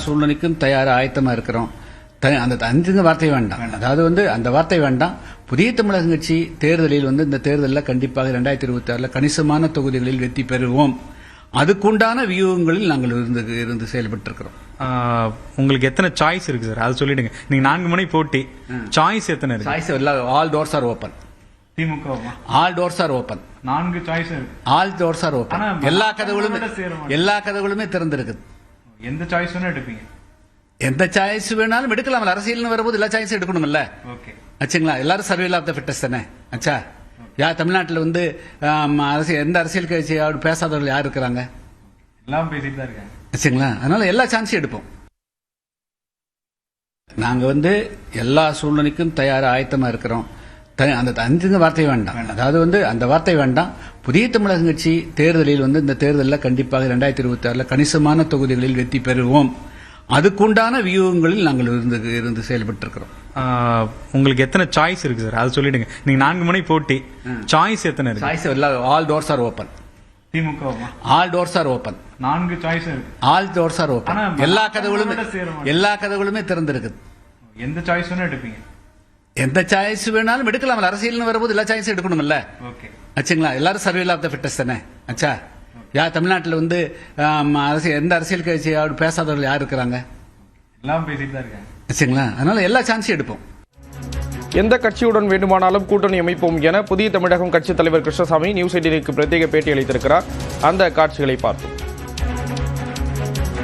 சூழ்நிலைக்கும் ஆயத்தமா இருக்கிறோம். அந்த அஞ்சுங்க வார்த்தை வேண்டாம். அதாவது அந்த வார்த்தை வேண்டாம். புதிய தமிழகம் கட்சி தேர்தலில் இந்த தேர்தலில் கண்டிப்பாக 2026 கணிசமான தொகுதிகளில் வெற்றி பெறுவோம். அதுக்குண்டான வியூகங்களில் நாங்கள் இருந்து செயல்பட்டு இருக்கிறோம். உங்களுக்கு எத்தனை சாய்ஸ் இருக்கு சார், அது சொல்லிடுங்க. நீங்க 4 முனை போட்டி, சாய்ஸ் எத்தனை இருக்கு? Choice all doors are open. DMK all doors are open. 4 choice இருக்கு. All doors are open. எல்லா கதவுகளுமே திறந்திருக்குது. எந்த சாய்ஸ் வேணா எடுப்பீங்க? எந்த சாய்ஸ் வேணாலும் எடுக்கலாம். அரசியல் வரும்போது எல்லா சாய்ஸும் எடுக்கணும்ல. ஓகே, ஆச்சுங்களா? எல்லாரும் சர்வேல் ஆஃப் த ஃபிட்டஸ்ட் தானே. ஆச்சா, தமிழ்நாட்டில் எந்த அரசியல் கட்சியோடு பேசாதவர்கள் யார் இருக்கிறாங்க? எல்லாம் பேசிட்டு தான் இருக்காங்க. ஆச்சுங்களா? அதனால எல்லா சான்ஸும் எடுப்போம். நாங்க எல்லா சூழ்நிலைக்கும் ஆயத்தமா இருக்கிறோம். அந்த அஞ்சுங்க வார்த்தை வேண்டாம். அதாவது அந்த வார்த்தை வேண்டாம். புதிய தமிழகம் கட்சி தேர்தலில் இந்த தேர்தலில் கண்டிப்பாக 2026 கணிசமான தொகுதிகளில் வெற்றி பெறுவோம். அதுக்குண்டான வியூகங்களில் நாங்கள் இருந்து செயல்பட்டு இருக்கிறோம். உங்களுக்கு எத்தனை சாய்ஸ் இருக்கு சார், அது சொல்லிடுங்க. நீங்க 4 முனை போட்டி, சாய்ஸ் எத்தனை இருக்கு? Choice all doors are open. DMK all doors are open. 4 choice இருக்கு. All doors are open. எல்லா கதவுகளுமே திறந்திருக்குது. எந்த சாய்ஸ் வேணா எடுப்பீங்க? எந்த சாய்ஸ் வேணாலும் எடுக்கலாம். அரசியல் வரும்போது எல்லா சாய்ஸும் எடுக்கணும்ல. ஓகே, ஆச்சுங்களா? எல்லாரும் சர்வேல் ஆஃப் த ஃபிட்டஸ்ட் தானே. ஆச்சா, தமிழ்நாட்டில் எந்த அரசியல் கட்சியோடு பேசாதவர்கள் யார் இருக்கிறாங்க? எல்லாம் பேசிட்டு தான் இருக்காங்க. ஆச்சுங்களா? அதனால எல்லா சான்ஸும் எடுப்போம். எந்த கட்சியுடன் வேண்டுமானாலும் கூட்டணி அமைப்போம் என புதிய தமிழகம் கட்சித் தலைவர் கிருஷ்ணசாமி நியூஸ் 18க்கு பிரத்யேக பேட்டி அளித்திருக்கிறார். அந்த காட்சிகளை பார்ப்போம்.